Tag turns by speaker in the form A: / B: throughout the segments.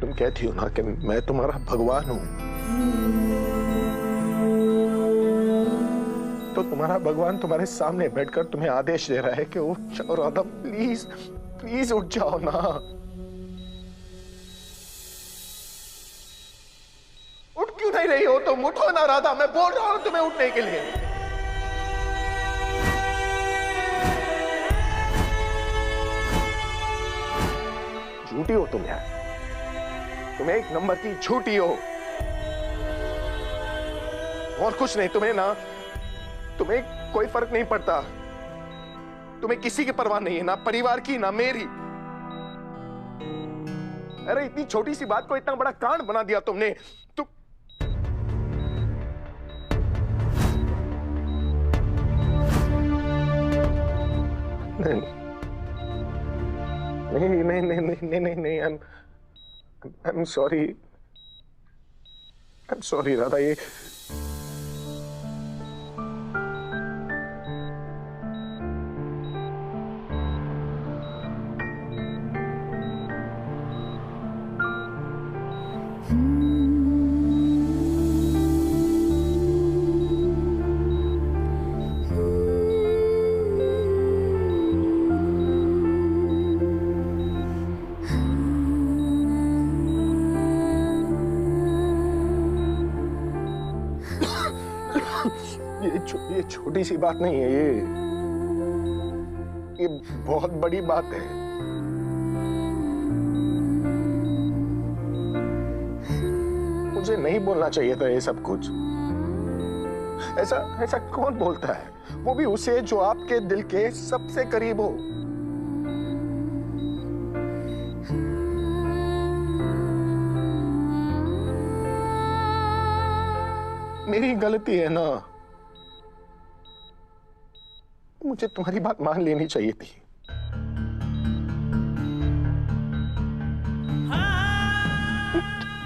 A: तुम कहती हो ना कि मैं तुम्हारा भगवान हूं, तो तुम्हारा भगवान तुम्हारे सामने बैठकर तुम्हें आदेश दे रहा है कि उठ जाओ राधा, प्लीज प्लीज उठ जाओ ना। उठ क्यों नहीं रही हो तुम? उठो ना राधा, मैं बोल रहा हूं तुम्हें उठने के लिए। झूठी हो तुम यार, तुम एक नंबर की झूठी हो और कुछ नहीं। तुम्हें कोई फर्क नहीं पड़ता। तुम्हें किसी की परवाह नहीं है, ना परिवार की ना मेरी। अरे इतनी छोटी सी बात को इतना बड़ा कांड बना दिया तुमने। तुम नहीं नहीं नहीं नहीं नहीं नहीं नहीं, I'm sorry, I'm sorry Radha. ये ये छोटी सी बात नहीं है, ये बहुत बड़ी बात है। मुझे नहीं बोलना चाहिए था ये सब कुछ। ऐसा कौन बोलता है, वो भी उसे जो आपके दिल के सबसे करीब हो। मेरी गलती है ना, मुझे तुम्हारी बात मान लेनी चाहिए थी।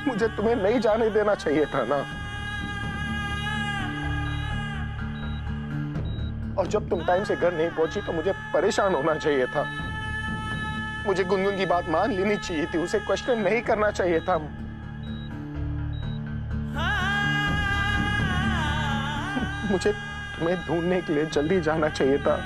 A: मुझे तुम्हें नहीं जाने देना चाहिए था ना। और जब तुम टाइम से घर नहीं पहुंची तो मुझे परेशान होना चाहिए था। मुझे गुनगुन की बात मान लेनी चाहिए थी, उसे क्वेश्चन नहीं करना चाहिए था। मुझे तुम्हें ढूंढने के लिए जल्दी जाना चाहिए था।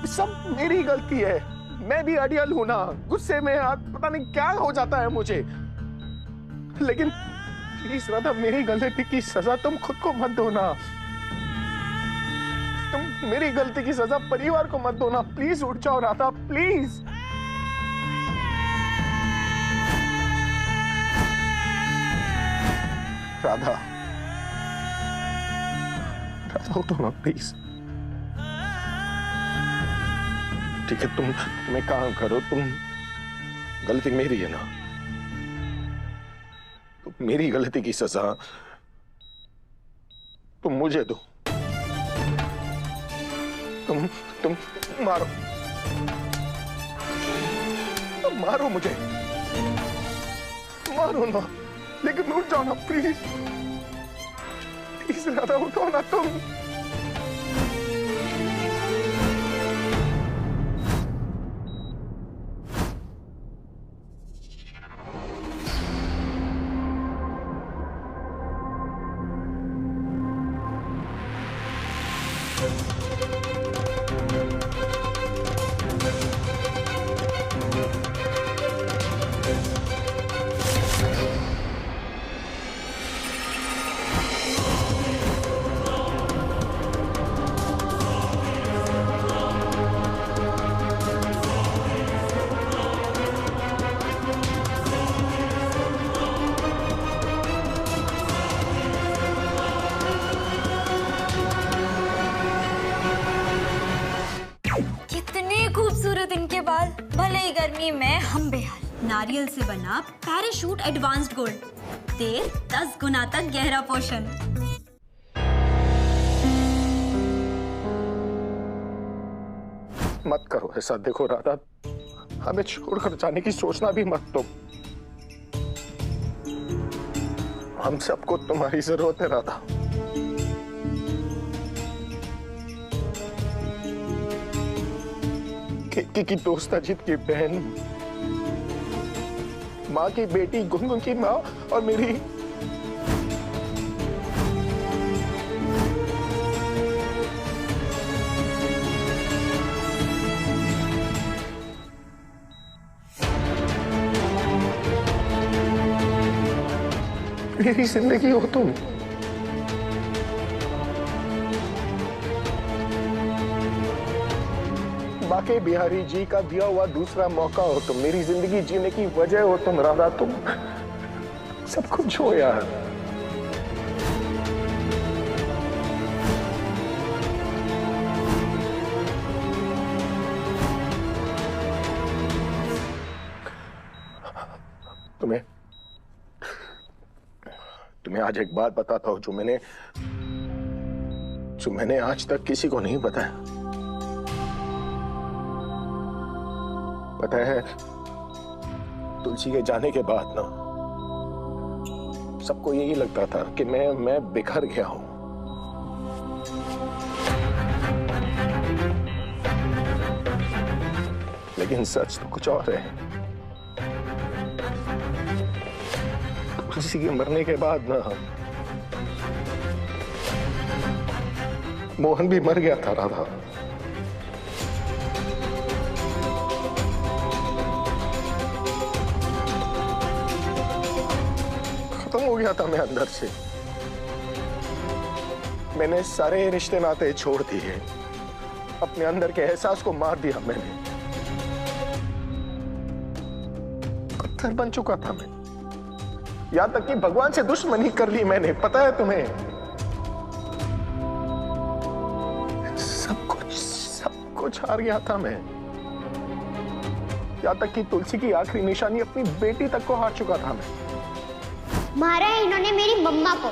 A: सब मेरी गलती है। मैं भी अड़ियल हूं ना, गुस्से में पता नहीं क्या हो जाता है मुझे। लेकिन प्लीज राधा, मेरी गलती की सजा तुम खुद को मत दो ना। तुम मेरी गलती की सजा परिवार को मत दो ना। प्लीज उठ जाओ राधा, प्लीज। राधा उठो ना प्लीज। ठीक है, तुम एक काम करो, तुम गलती मेरी है ना, तो मेरी गलती की सजा तुम मुझे दो। तुम मारो, मारो मुझे, मारो ना, लेकिन उठ जाओ ना प्लीज। प्लीज राधा उठो ना तुम।
B: खूबसूरत इनके बाल, भले ही गर्मी में हम बेहाल। नारियल से बना पैराशूट एडवांस्ड गोल्ड, तेल 10 गुना तक गहरा पोषण।
A: मत करो ऐसा। देखो राधा, हमें छोड़कर जाने की सोचना भी मत तुम। हम सबको तुम्हारी जरूरत है राधा। की दोस्त अजित की बहन, माँ की बेटी गुनगुन की माँ और मेरी जिंदगी हो तुम। बाके बिहारी जी का दिया हुआ दूसरा मौका हो तुम, मेरी जिंदगी जीने की वजह हो तुम राधा, तुम सब कुछ हो यार। तुम्हें आज एक बात बताता हूं जो मैंने आज तक किसी को नहीं बताया। पता है, तुलसी के जाने के बाद ना सबको यही लगता था कि मैं बिखर गया हूं। लेकिन सच तो कुछ और है। तुलसी के मरने के बाद ना मोहन भी मर गया था राधा। खत्म हो गया था मैं अंदर से। मैंने सारे रिश्ते नाते छोड़ दिए, अपने अंदर के एहसास को मार दिया मैंने। पत्थर बन चुका था मैं, यहां तक कि भगवान से दुश्मनी कर ली मैंने। पता है तुम्हें, सब कुछ हार गया था मैं। यहां तक कि तुलसी की आखिरी निशानी अपनी बेटी तक को हार चुका था मैं।
C: मारा है इन्होंने मेरी मम्मा को।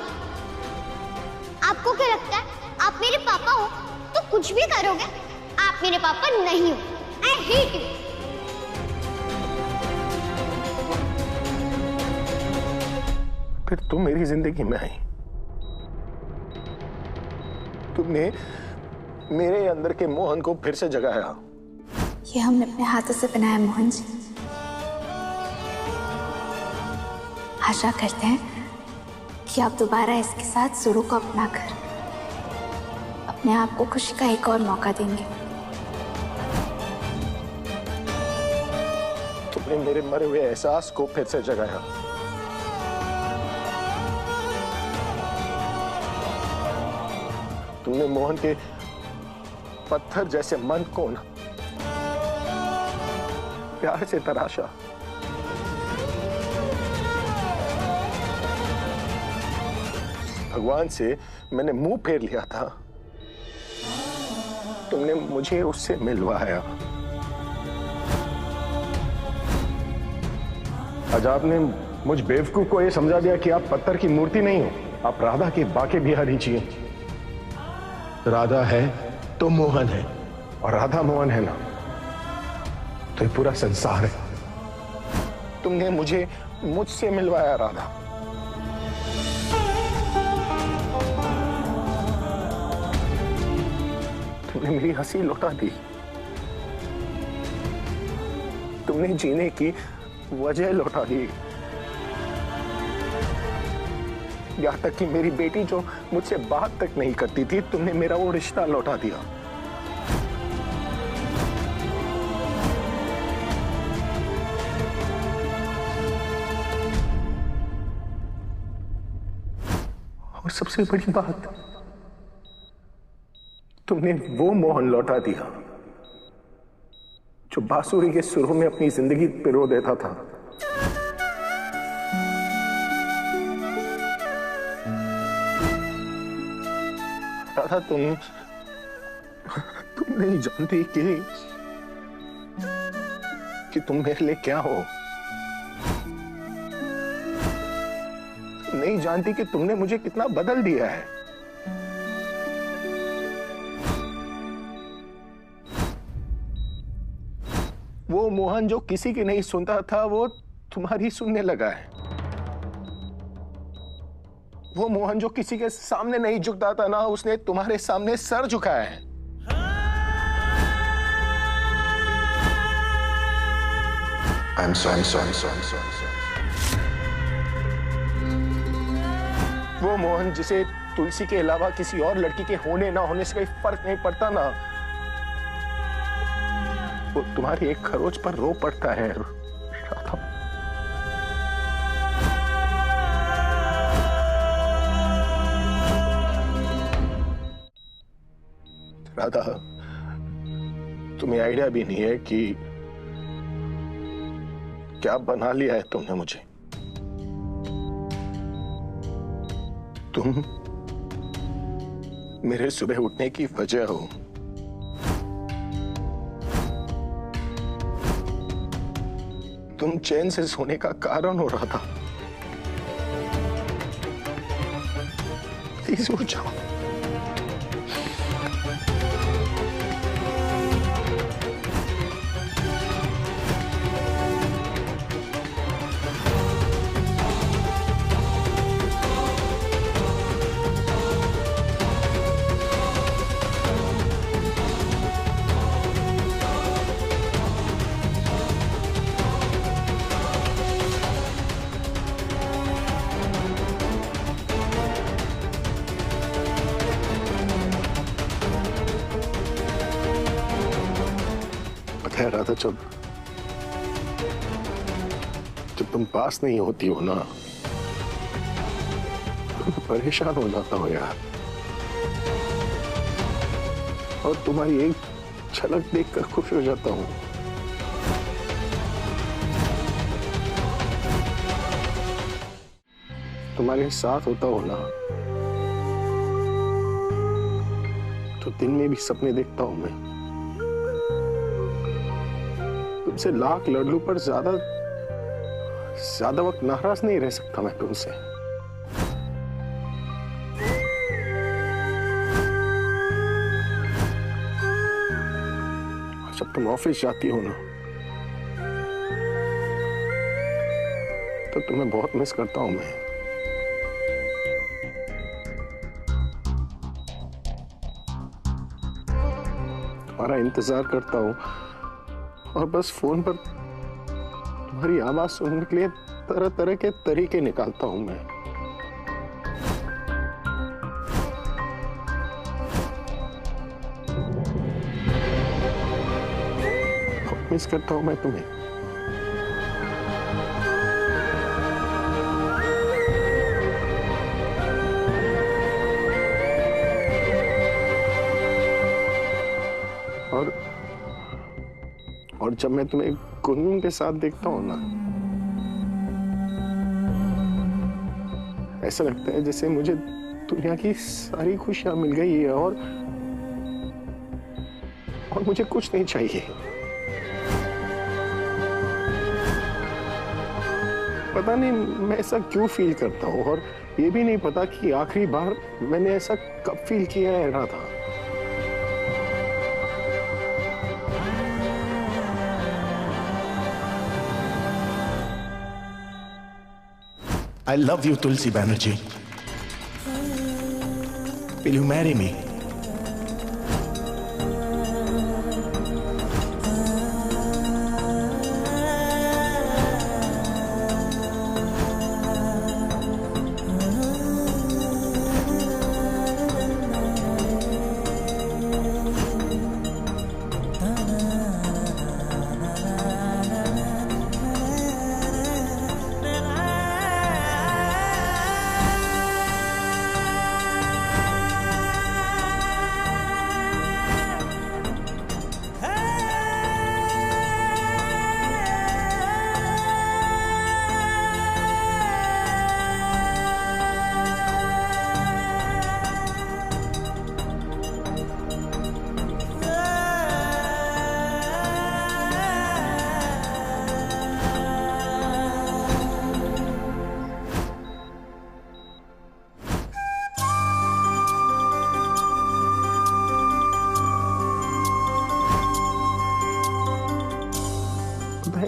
C: आपको क्या लगता है आप मेरे पापा हो तो कुछ भी करोगे? आप मेरे पापा नहीं हो। I hate you।
A: फिर तुम मेरी जिंदगी में आई, तुमने मेरे अंदर के मोहन को फिर से जगाया।
B: ये हमने अपने हाथों से बनाया मोहन जी। आशा करते हैं कि आप दोबारा इसके साथ सुरु को अपना कर अपने आप को खुशी का एक और मौका देंगे।
A: तुमने मेरे मरे हुए एहसास को फिर से जगाया। तुमने मोहन के पत्थर जैसे मन को ना प्यार से तराशा। भगवान से मैंने मुंह फेर लिया था, तुमने मुझे उससे मिलवाया।
D: आज आपने मुझ बेवकूफ को यह समझा दिया कि आप पत्थर की मूर्ति नहीं हो, आप राधा की बाके बिहारी जी हैं। राधा है तो मोहन है, और राधा मोहन है ना तो ये पूरा संसार है।
A: तुमने मुझसे मिलवाया राधा। तुमने मेरी हंसी लौटा दी, तुमने जीने की वजह लौटा दी। यहां तक कि मेरी बेटी जो मुझसे बात तक नहीं करती थी, तुमने मेरा वो रिश्ता लौटा दिया। और सबसे बड़ी बात, तुमने वो मोहन लौटा दिया जो बांसुरी के सुरों में अपनी जिंदगी पिरो देता था। राधा, तुम नहीं जानती कि तुम मेरे लिए क्या हो। नहीं जानती कि तुमने मुझे कितना बदल दिया है। वो मोहन जो किसी की नहीं सुनता था, वो तुम्हारी सुनने लगा है। वो मोहन जो किसी के सामने नहीं झुकता था ना, उसने तुम्हारे सामने सर झुकाया है।
D: I'm sorry.
A: वो मोहन जिसे तुलसी के अलावा किसी और लड़की के होने ना होने से कोई फर्क नहीं पड़ता ना, वो तुम्हारी एक खरोच पर रो पड़ता है राधा। राधा, तुम्हें आइडिया भी नहीं है कि क्या बना लिया है तुमने मुझे। तुम मेरे सुबह उठने की वजह हो। तुम चैन से सोने का कारण हो रहा था। प्लीज उठ जाओ। राधा, जब तुम पास नहीं होती हो ना, तो परेशान हो जाता हो यार। और तुम्हारी एक झलक देखकर खुश हो जाता हूं। तुम्हारे साथ होता हो ना, तो दिन में भी सपने देखता हूं मैं। तुमसे लाख लड़ लूं पर ज्यादा वक्त नाराज नहीं रह सकता मैं तुमसे। जब तुम ऑफिस जाती हो ना, तो तुम्हें बहुत मिस करता हूं मैं। तुम्हारा इंतजार करता हूं और बस फोन पर तुम्हारी आवाज सुनने के लिए तरह तरह के तरीके निकालता हूं मैं। मिस करता हूं मैं तुम्हें। और जब मैं तुम्हें गुनगुन के साथ देखता हूं ना, ऐसा लगता है जैसे मुझे दुनिया की सारी खुशियां मिल गई है और मुझे कुछ नहीं चाहिए। पता नहीं मैं ऐसा क्यों फील करता हूं, और ये भी नहीं पता कि आखिरी बार मैंने ऐसा कब फील किया है Radha.
E: I love you, Tulsi Banerjee. Will you marry me?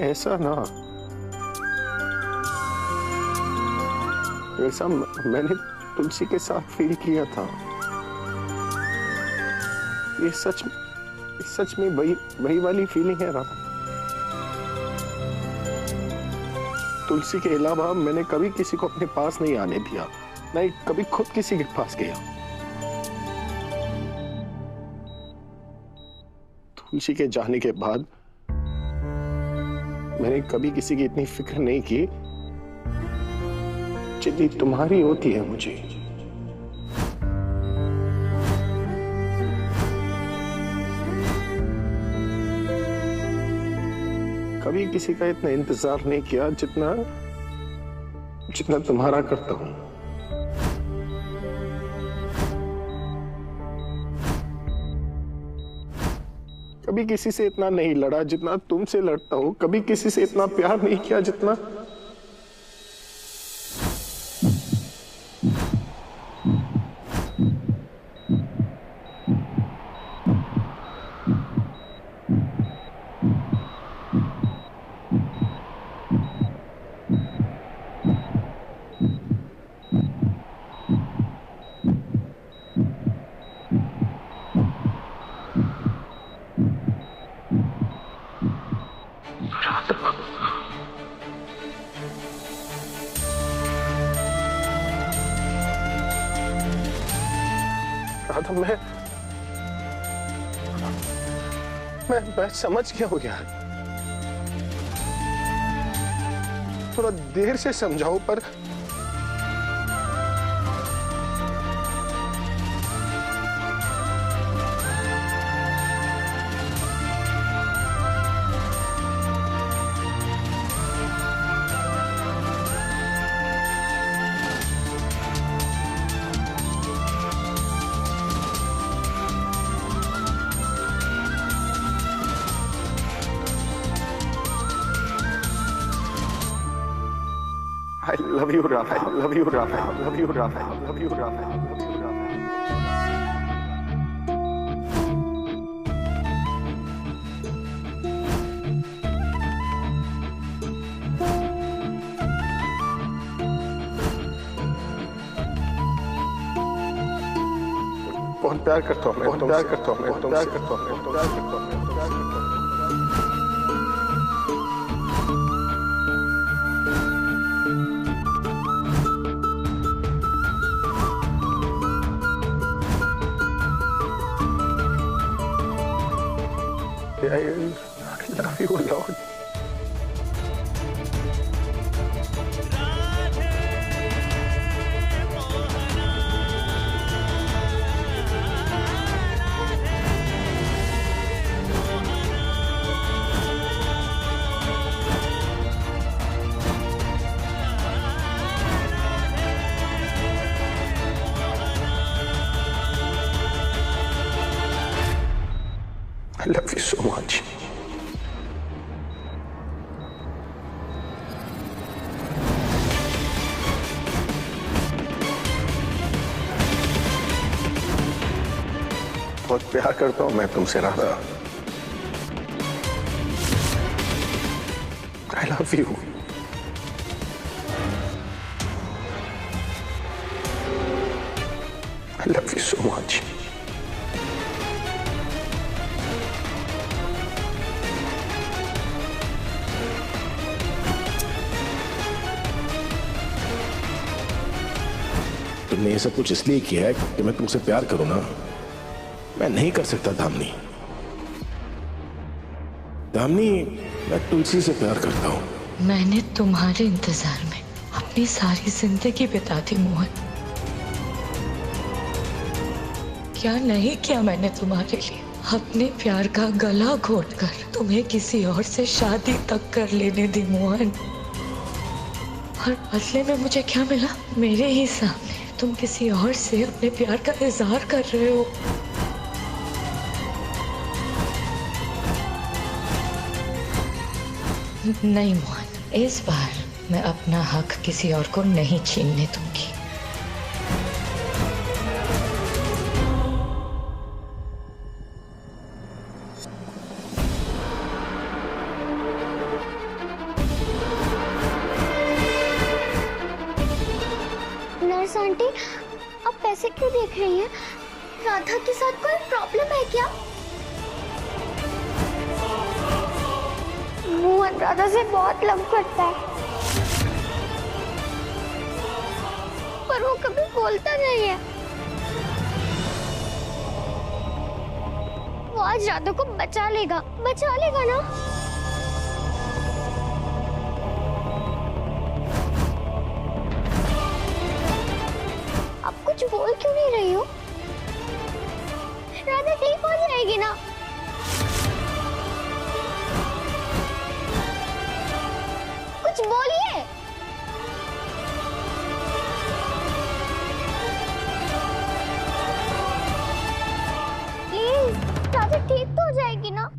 A: ऐसा ना, ऐसा मैंने तुलसी के साथ फील किया था। ये सच में वही वाली फीलिंग है राधा। तुलसी के अलावा मैंने कभी किसी को अपने पास नहीं आने दिया, मैं कभी खुद किसी के पास गया। तुलसी के जाने के बाद मैंने कभी किसी की इतनी फिक्र नहीं की जितनी तुम्हारी होती है मुझे। कभी किसी का इतना इंतजार नहीं किया जितना जितना तुम्हारा करता हूं। कभी किसी से इतना नहीं लड़ा जितना तुमसे लड़ता हूं। कभी किसी से इतना प्यार नहीं किया जितना राधा, मैं समझ गया हूं यार। थोड़ा देर से समझाओ पर I love you, Rafa. I love you, Rafa. I love you, Rafa. I love you, Rafa. I love you, Rafa. बहुत प्यार करता हूँ मैं, बहुत प्यार करता हूँ मैं, बहुत प्यार करता हूँ मैं, बहुत प्यार करता हूँ मैं, बहुत प्यार करता हूँ। I love you a lot. I love you so much. बहुत प्यार करता हूं मैं तुमसे Radha. I love you. I love you so much.
E: तुमने ये सब कुछ इसलिए किया है कि मैं तुमसे प्यार करूं ना। मैं नहीं कर सकता धामनी। धामनी, मैं तुलसी से प्यार करता हूं।
F: मैंने तुम्हारे इंतजार में अपनी सारी जिंदगी बिता दी मोहन। क्या नहीं किया मैंने तुम्हारे लिए। अपने प्यार का गला घोटकर तुम्हें किसी और से शादी तक कर लेने दी मोहन। और बदले में मुझे क्या मिला? मेरे ही सामने तुम किसी और से अपने प्यार का इजहार कर रहे हो। नहीं मोहन, इस बार मैं अपना हक किसी और को नहीं छीनने दूंगी।
C: नर्स आंटी, आप ऐसे क्यों देख रही हैं? राधा के साथ कोई प्रॉब्लम है क्या? मोहन राधा से बहुत लव करता है। पर वो कभी बोलता नहीं है। वो आज राधा को बचा लेगा ना। आप कुछ बोल क्यों नहीं रही हो? राधा ठीक हो जाएगी ना? कुछ बोलिए। प्लीज, राधा ठीक तो हो जाएगी ना?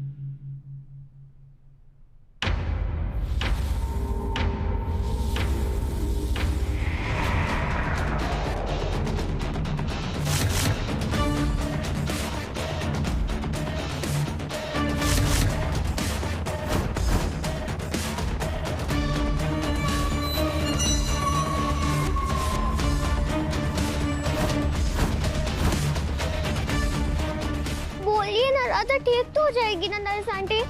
C: बोलिए ना, राधा ठीक तो हो जाएगी ना नर्स आंटी?